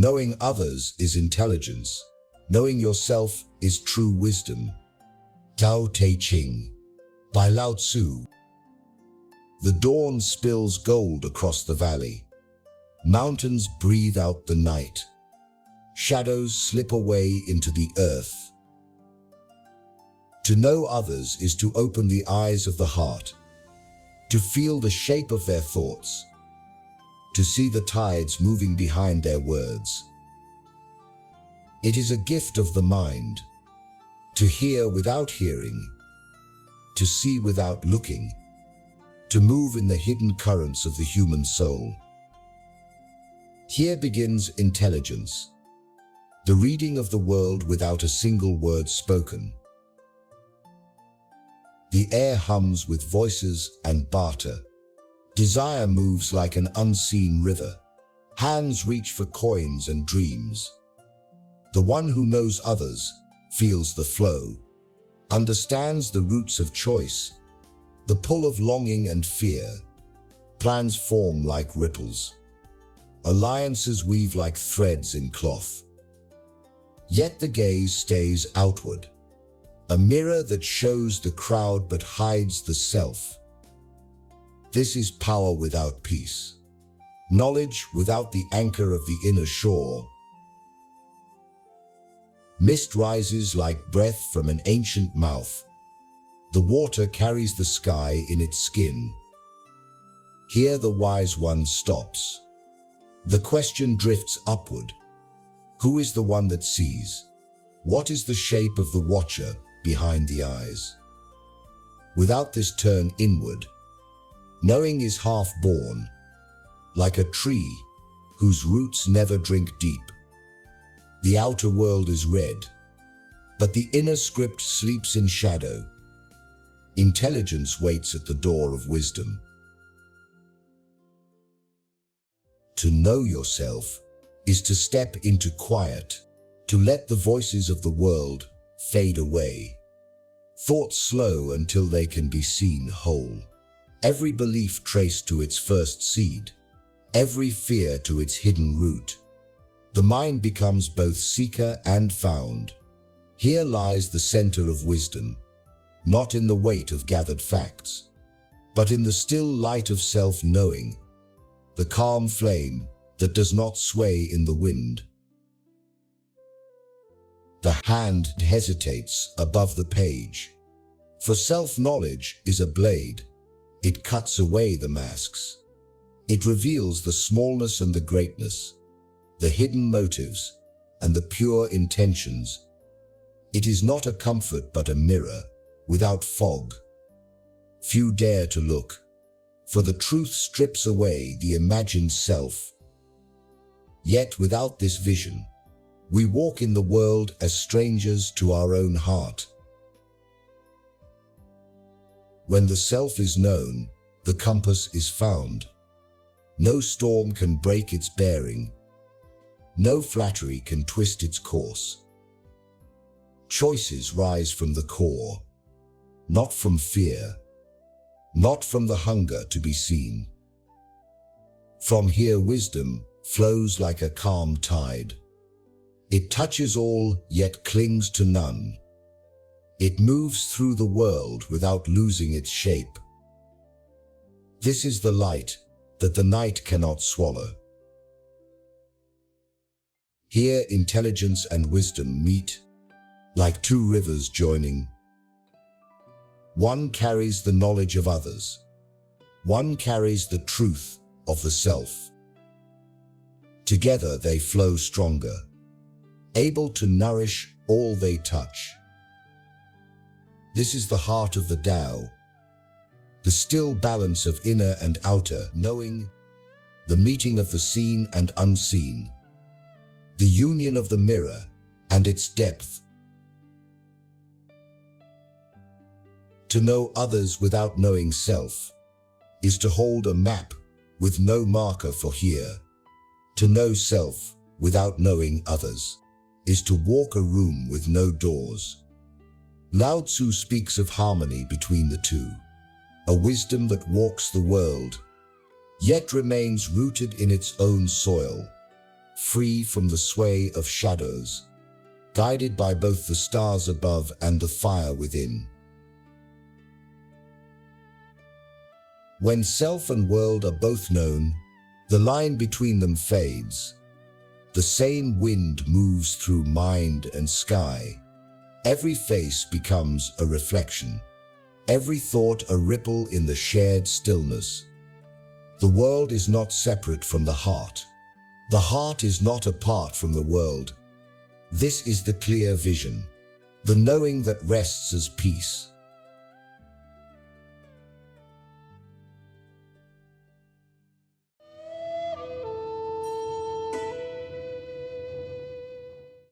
Knowing others is intelligence. Knowing yourself is true wisdom. Tao Te Ching by Lao Tzu. The dawn spills gold across the valley. Mountains breathe out the night. Shadows slip away into the earth. To know others is to open the eyes of the heart, to feel the shape of their thoughts, to see the tides moving behind their words. It is a gift of the mind, to hear without hearing, to see without looking, to move in the hidden currents of the human soul. Here begins intelligence, the reading of the world without a single word spoken. The air hums with voices and barter. Desire moves like an unseen river. Hands reach for coins and dreams. The one who knows others feels the flow, understands the roots of choice, the pull of longing and fear. Plans form like ripples. Alliances weave like threads in cloth. Yet the gaze stays outward, a mirror that shows the crowd but hides the self. This is power without peace, knowledge without the anchor of the inner shore. Mist rises like breath from an ancient mouth. The water carries the sky in its skin. Here the wise one stops. The question drifts upward. Who is the one that sees? What is the shape of the watcher behind the eyes? Without this turn inward, knowing is half born, like a tree whose roots never drink deep. The outer world is red, but the inner script sleeps in shadow. Intelligence waits at the door of wisdom. To know yourself is to step into quiet, to let the voices of the world fade away. Thoughts slow until they can be seen whole. Every belief traced to its first seed, every fear to its hidden root. The mind becomes both seeker and found. Here lies the center of wisdom, not in the weight of gathered facts, but in the still light of self-knowing, the calm flame that does not sway in the wind. The hand hesitates above the page, for self-knowledge is a blade. It cuts away the masks. It reveals the smallness and the greatness, the hidden motives and the pure intentions. It is not a comfort but a mirror without fog. Few dare to look, for the truth strips away the imagined self. Yet without this vision, we walk in the world as strangers to our own heart. When the self is known, the compass is found. No storm can break its bearing. No flattery can twist its course. Choices rise from the core, not from fear, not from the hunger to be seen. From here wisdom flows like a calm tide. It touches all, yet clings to none. It moves through the world without losing its shape. This is the light that the night cannot swallow. Here intelligence and wisdom meet, like two rivers joining. One carries the knowledge of others. One carries the truth of the self. Together they flow stronger, able to nourish all they touch. This is the heart of the Tao, the still balance of inner and outer knowing, the meeting of the seen and unseen, the union of the mirror and its depth. To know others without knowing self is to hold a map with no marker for here. To know self without knowing others is to walk a room with no doors. Lao Tzu speaks of harmony between the two, a wisdom that walks the world, yet remains rooted in its own soil, free from the sway of shadows, guided by both the stars above and the fire within. When self and world are both known, the line between them fades. The same wind moves through mind and sky. Every face becomes a reflection, every thought a ripple in the shared stillness. The world is not separate from the heart. The heart is not apart from the world. This is the clear vision, the knowing that rests as peace.